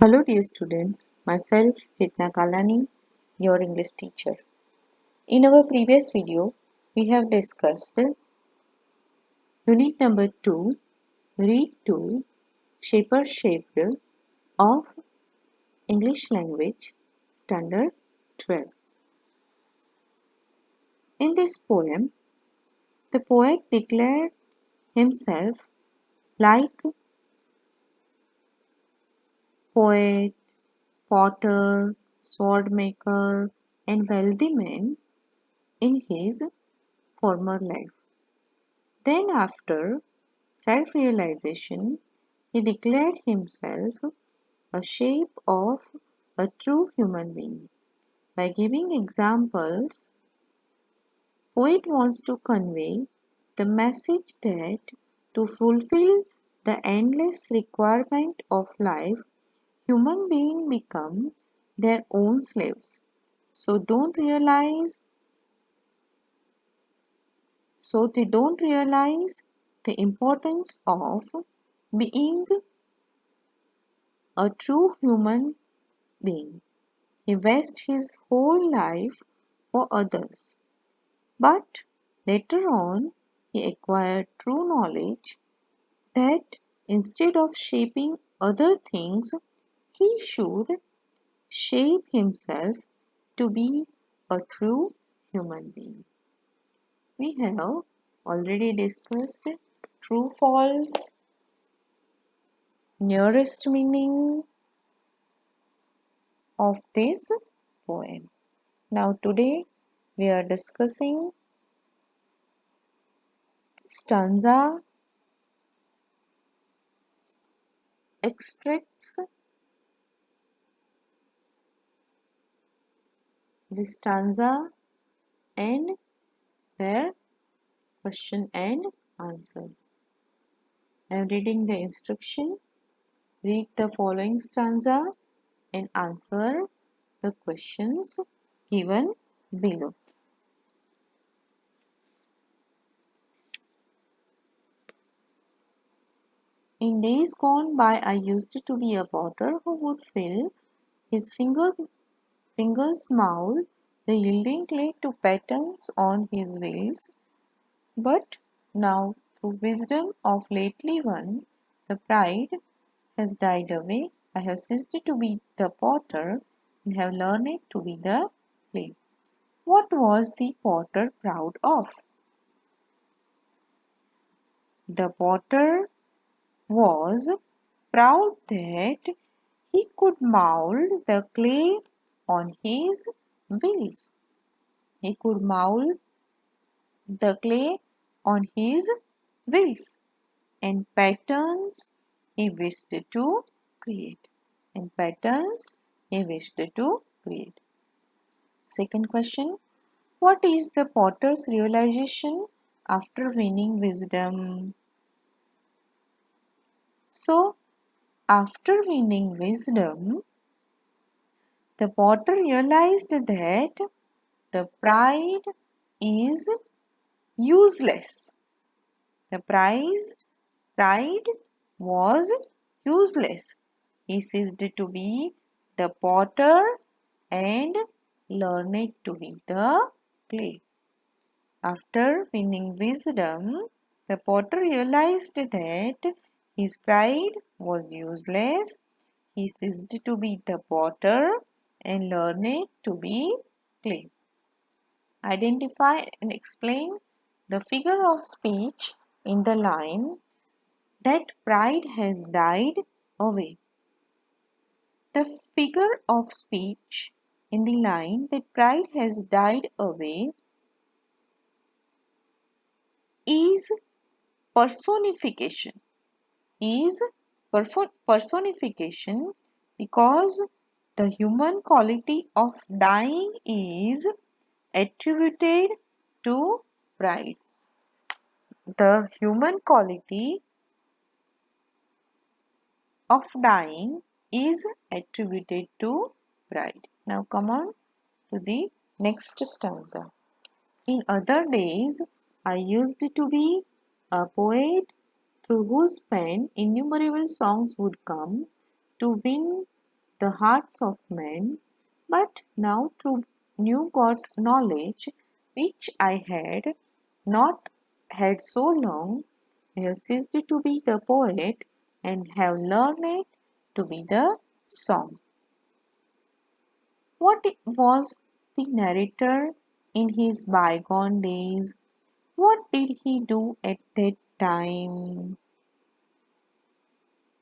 Hello dear students, myself Chetana Kalani, your English teacher. In our previous video, we have discussed Unit number 2, Read-2, Shaper Shaped of English Language, Standard 12. In this poem, the poet declared himself like poet, potter, sword maker, and wealthy man in his former life. Then, after self-realization, he declared himself a shape of a true human being. By giving examples, poet wants to convey the message that to fulfill the endless requirement of life, human beings become their own slaves. So they don't realize the importance of being a true human being. He wastes his whole life for others. But later on, he acquired true knowledge that instead of shaping other things, he should shape himself to be a true human being. We have already discussed true false, nearest meaning of this poem. Now today we are discussing stanza extracts, the stanza and their question and answers. I am reading the instruction. Read the following stanza and answer the questions given below. In days gone by, I used to be a potter who would fill his fingers mould the yielding clay to patterns on his wheels. But now, through wisdom of lately won, the pride has died away. I have ceased to be the potter and have learned to be the clay. What was the potter proud of? The potter was proud that he could mould the clay on his wheels. He could mould the clay on his wheels and patterns he wished to create. And patterns he wished to create. Second question. What is the potter's realization after winning wisdom? So, after winning wisdom, the potter realized that the pride is useless. The pride was useless. He ceased to be the potter and learned to be the clay. After winning wisdom, the potter realized that his pride was useless. He ceased to be the potter and learned to be clay. Identify and explain the figure of speech in the line that pride has died away. The figure of speech in the line that pride has died away is personification. Is personification because the human quality of dying is attributed to pride. The human quality of dying is attributed to pride. Now come on to the next stanza. In other days, I used to be a poet through whose pen innumerable songs would come to win the hearts of men, but now through new God knowledge, which I had not had so long, I have ceased to be the poet and have learned to be the song. What was the narrator in his bygone days? What did he do at that time?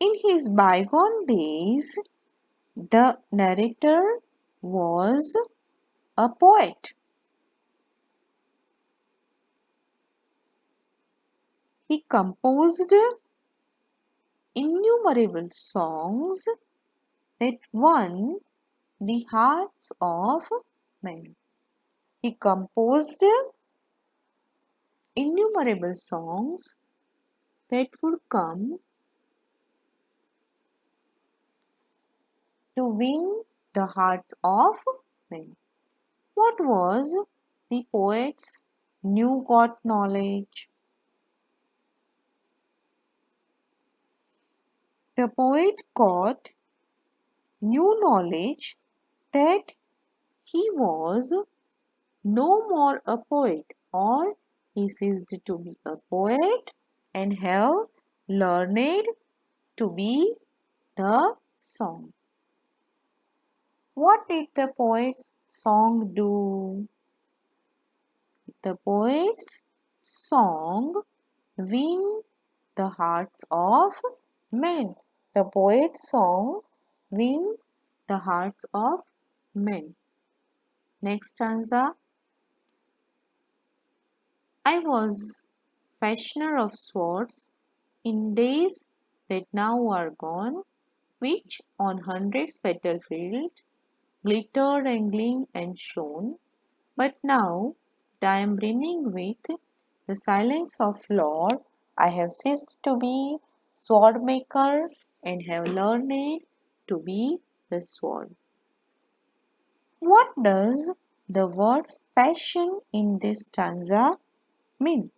In his bygone days, the narrator was a poet. He composed innumerable songs that won the hearts of men. He composed innumerable songs that would come to win the hearts of men. What was the poet's new God knowledge? The poet got new knowledge that he was no more a poet, or he ceased to be a poet and have learned to be the song. What did the poet's song do? The poet's song win the hearts of men. The poet's song win the hearts of men. Next stanza. I was fashioner of swords in days that now are gone, which on hundreds battlefield glittered and gleamed and shone. But now that I am brimming with the silence of Lord, I have ceased to be sword maker and have learned to be the sword. What does the word fashion in this stanza mean?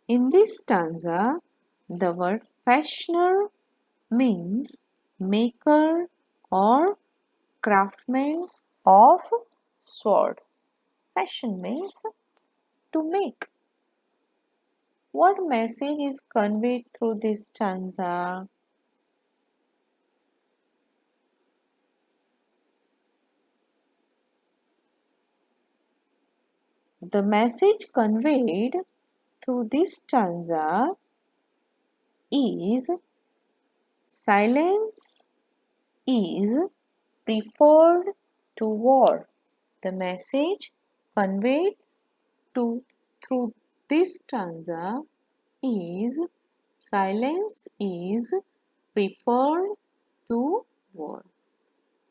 In this stanza, the word fashioner means maker or craftsman of sword. Fashion means to make. What message is conveyed through this stanza? The message conveyed through this stanza is silence is preferred to war. The message conveyed through this stanza is silence is preferred to war.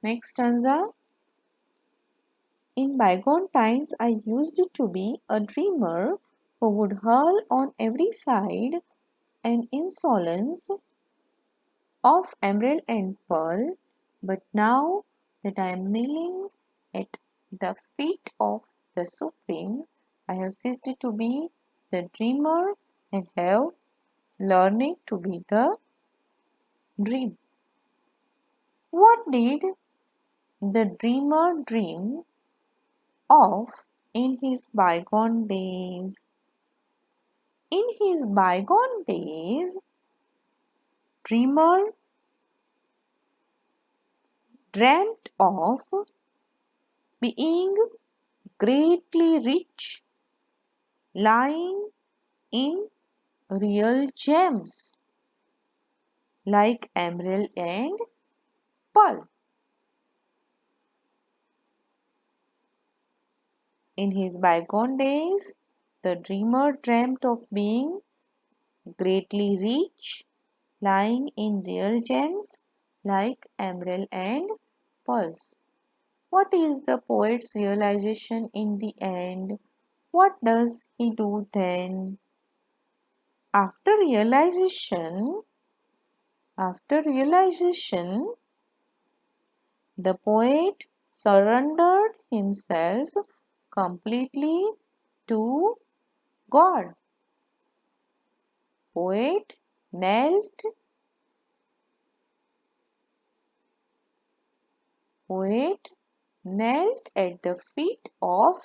Next stanza. In bygone times I used to be a dreamer who would hurl on every side an insolence of emerald and pearl, but now that I am kneeling at the feet of the Supreme, I have ceased to be the dreamer and have learned to be the dream. What did the dreamer dream of in his bygone days? In his bygone days, dreamer dreamt of being greatly rich, lying in real gems like emerald and pearl. In his bygone days, the dreamer dreamt of being greatly rich, lying in real gems like emerald and pearls. What is the poet's realization in the end? What does he do then? After realization, the poet surrendered himself completely to God. Poet knelt poet knelt at the feet of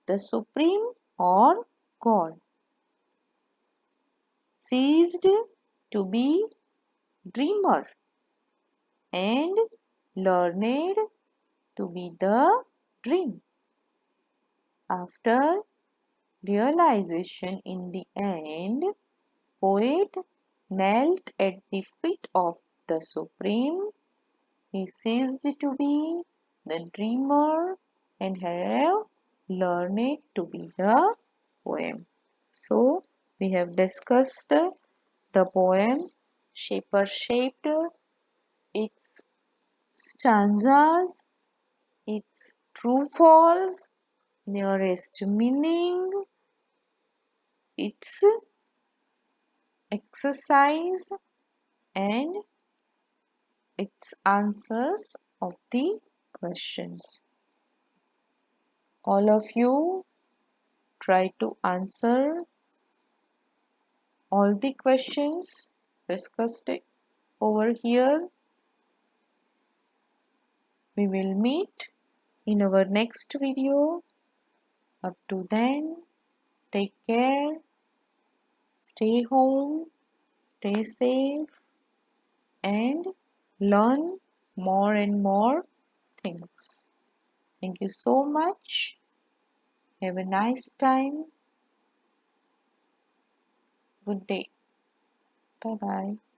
the Supreme or God, ceased to be dreamer, and learned to be the dream. After realization in the end, poet knelt at the feet of the Supreme. He ceased to be the dreamer and have learned to be the poem. So, we have discussed the poem, shaper shaped, its stanzas, its true false, nearest meaning, its exercise, and its answers of the questions. All of you try to answer all the questions discussed over here. We will meet in our next video. Up to then, take care, stay home, stay safe, and learn more and more things. Thank you so much. Have a nice time. Good day. Bye bye.